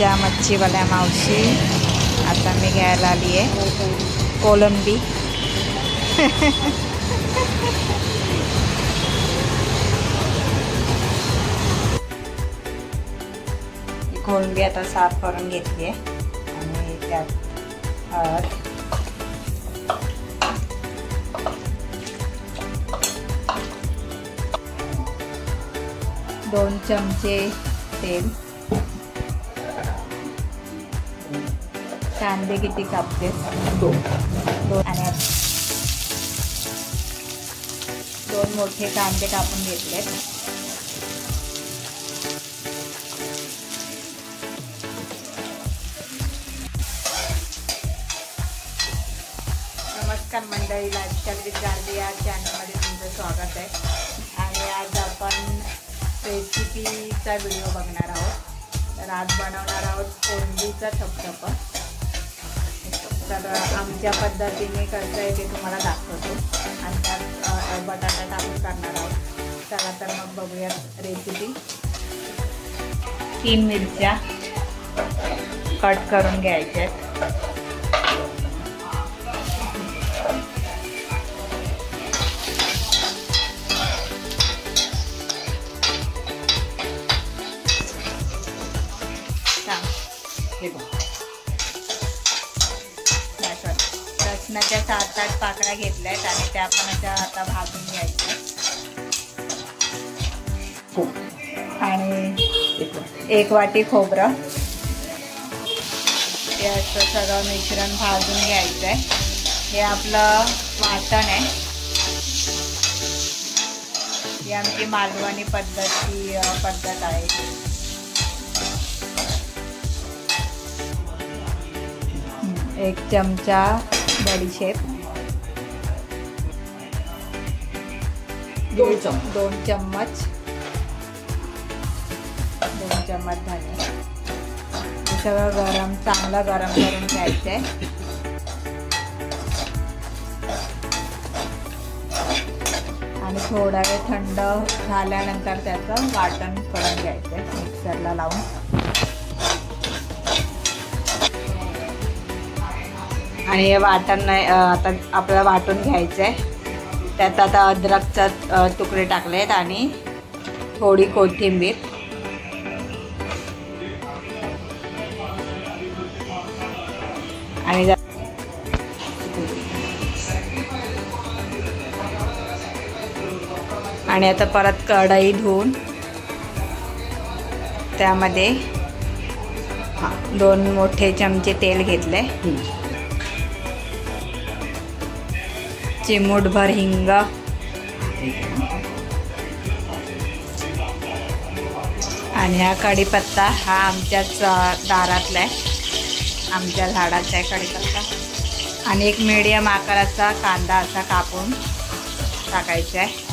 आमच्या मच्छीवाल्या मावशी आता मी घ्यायला आली आहे कोलंबी. कोलंबी आता साफ करून घेतली आहे आणि त्यात हळद, 2 चमचे तेल, कांदे किती कापते 2 आणि 2 मोठे कांदे कापून घेतले. नमस्कार मंडळी, लाईफस्टाईल विथ गार्गी या चॅनलमध्ये तुमचं स्वागत आहे. आणि आज आपण रेसिपीचा व्हिडिओ बघणार आहोत. तर आज बनवणार आहोत कोलंबीचा थपथपा. तर आमच्या पद्धतीने कसं आहे ते तुम्हाला दाखवतो आणि त्यात बटाटा टाकून करणार आहोत. चला तर मग बघूयात रेसिपी. 3 मिरच्या कट करून घ्यायच्या आहेत. लसणाच्या 7-8 पाकळ्या घेतल्या आहेत आणि त्या आपण आता भाजून घ्यायच्या. आणि 1 वाटी खोबरं, हे असं सगळं मिश्रण भाजून घ्यायचं आहे. हे आपलं वाटण आहे. ही आमची मालवणी पद्धत आहे. एक चमचा बडीशेप, 2 चम्मच धने. हे सगळं चांगलं गरम करून घ्यायचं आहे. आणि थोडा वेळ थंड झाल्यानंतर त्याचं वाटण करून घ्यायचं आहे मिक्सरला लावून. आणि हे वाटण आता आपल्याला वाटून घ्यायचं आहे. त्यात आता अद्रकचा तुकडे टाकले आहेत आणि थोडी कोथिंबीर. आणि आता परत कढई धुवून त्यामध्ये 2 मोठे चमचे तेल घेतले, चिमूटभर हिंग, आणि हा कढीपत्ता हा आमच्याच दारातला आहे, आमच्या झाडाचा आहे कढीपत्ता. आणि 1 मीडियम आकाराचा कांदा असा कापून टाकायचा आहे.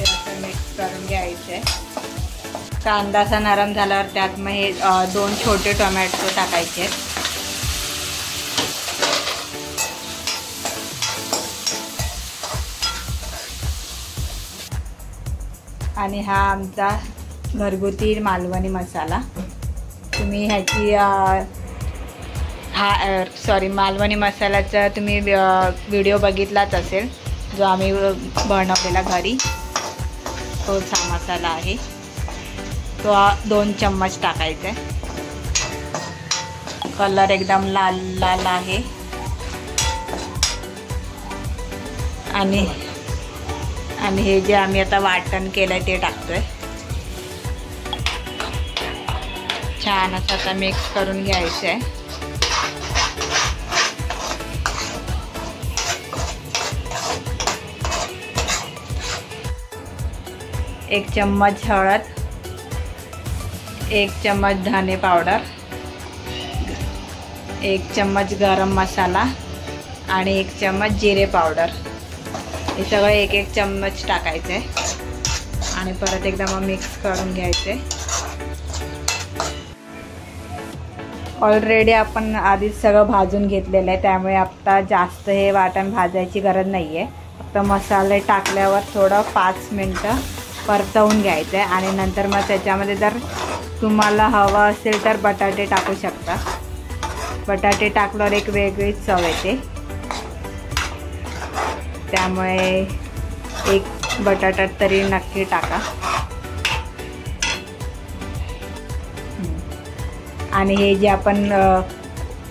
असं मिक्स करून घ्यायचं आहे. कांदा असा नरम झाल्यावर त्यात मग हे 2 छोटे टोमॅटो टाकायचे आहेत. आणि हा आमचा घरगुती मालवणी मसाला. तुम्ही ह्याची मालवणी मसाल्याचा तुम्ही व्हिडिओ बघितलाच असेल, जो आम्ही बनवलेला घरी, तोच हा मसाला आहे. तो 2 चम्मच टाकायचा आहे. कलर एकदम लाल लाल आहे. आणि हे जे आम्ही आता वाटण केलंय ते टाकतोय. छान असं आता मिक्स करून घ्यायचं आहे. एक चम्मच हळद, 1 चम्मच धने पावडर, 1 चम्मच गरम मसाला आणि 1 चम्मच जिरे पावडर. हे सगळं 1-1 चम्मच टाकायचं आहे आणि परत एकदा मग मिक्स करून घ्यायचे. ऑलरेडी आपण आधीच सगळं भाजून घेतलेलं आहे, त्यामुळे आता जास्त हे वाटण भाजायची गरज नाही आहे. फक्त मसाले टाकल्यावर थोडं 5 मिनटं परतवून घ्यायचं आहे आणि नंतर मग त्याच्यामध्ये जर तुम्हाला हवं असेल तर बटाटे टाकू शकता. बटाटे टाकल्यावर एक वेगळीच चव येते, त्यामुळे एक बटाटा तरी नक्की टाका. आणि हे जे आपण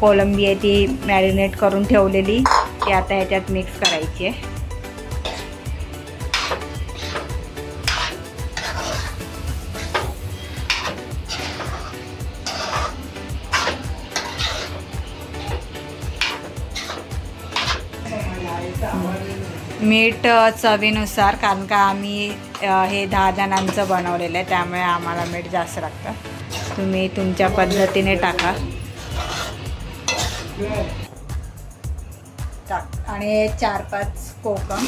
कोलंबी आहे ती मॅरिनेट करून ठेवलेली ती आता ह्याच्यात मिक्स करायची आहे. मीठ चवीनुसार, कारण का आम्ही हे 10 जणांचं बनवलेलं आहे त्यामुळे आम्हाला मीठ जास्त लागतं. तुम्ही तुमच्या पद्धतीने टाका. आणि 4-5 कोकम.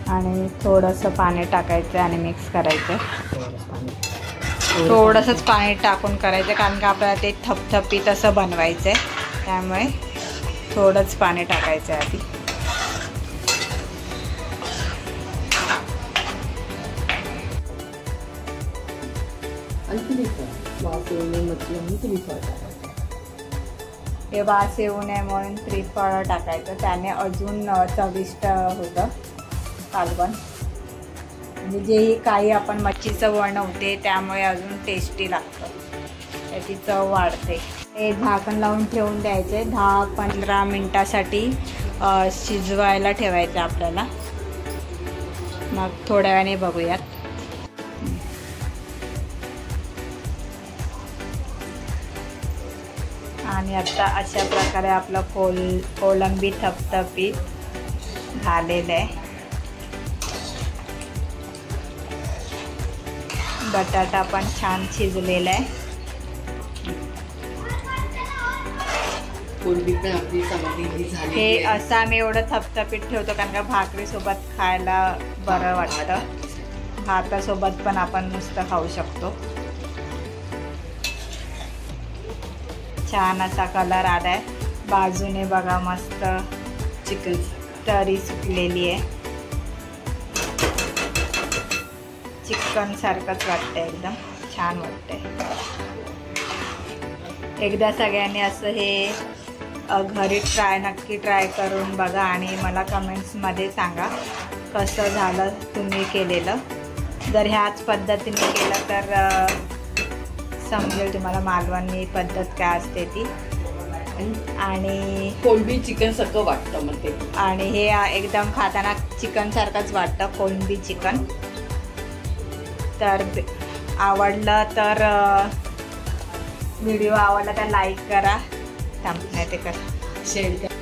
आणि थोडंसं पाणी टाकायचं आणि मिक्स करायचं. थोडंसंच पाणी टाकून करायचं, कारण का आपल्याला ते थपथपीत असं बनवायचं आहे, त्यामुळे थोडंच पाणी टाकायचं आहे आधी. हे वास येऊ नये म्हणून त्रिफळ टाकायचं, त्याने अजून चविष्ट होतं कालवण. म्हणजे जेही काही आपण मच्छीचं बनवते त्यामुळे अजून टेस्टी लागतं, त्याची चव वाढते. हे झाकण लावून ठेवून द्यायचे. 10-15 मिनटासाठी शिजवायला ठेवायचं आपल्याला. मग थोड्या वेळाने बघूयात. आणि आता अशा प्रकारे आपलं कोलंबी थपथपीत झालेलं आहे. बटाटा पण छान शिजलेला आहे. हे असं आम्ही एवढं थपथपीत ठेवतो कारण का भाकरीसोबत खायला बरं वाटतं. भातासोबत पण आपण नुसतं खाऊ शकतो. छान असा कलर आलाय. बाजूने बघा मस्त चिकन तरी सुकलेली आहे. चिकन सारखंच वाटतंय, एकदम छान वाटतंय. एकदा सगळ्यांनी असं हे घरी नक्की ट्राय करून बघा आणि मला कमेंट्समध्ये सांगा कसं झालं तुम्ही केलेलं. जर ह्याच पद्धतीने केलं तर समजेल तुम्हाला मालवणी पद्धत काय असते ती. आणि कोलंबी चिकन सारखं वाटतं मग ते. आणि हे एकदम खाताना चिकन सारखंच वाटतं, कोलंबी चिकन. तर आवडलं तर व्हिडिओ आवडला तर लाईक करा, नाही ते करा, शेअर करा.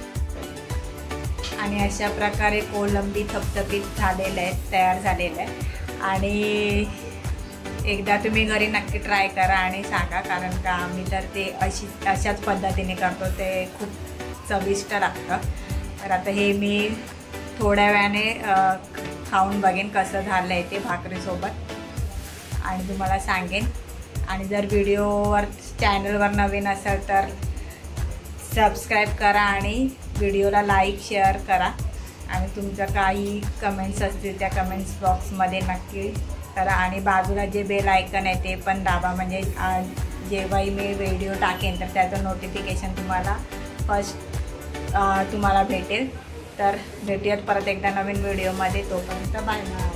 आणि अशा प्रकारे कोलंबी थपथपीत झालेलं आहे, तयार झालेलं आहे. आणि एकदा तुम्ही घरी नक्की ट्राय करा आणि सांगा, कारण का आम्ही तर ते अशाच पद्धतीने करतो, ते खूप चविष्ट लागतं. तर आता हे मी थोड्या वेळाने खाऊन बघेन कसं झालं आहे ते भाकरीसोबत आणि तुम्हाला सांगेन. आणि जर चॅनलवर नवीन असेल तर सबस्क्राईब करा आणि व्हिडिओला लाईक शेअर करा. आणि तुमचं काही कमेंट्स असतील त्या कमेंट्स बॉक्समध्ये नक्की करा. आणि बाजूला जे बेल आयकन आहे ते पण दाबा, म्हणजे जेव्हाही मी व्हिडिओ टाकेन तर त्याचं नोटिफिकेशन तुम्हाला फर्स्ट तुम्हाला भेटेल. तर भेटूयात परत एकदा नवीन व्हिडिओमध्ये. तोपर्यंत बाय बाय.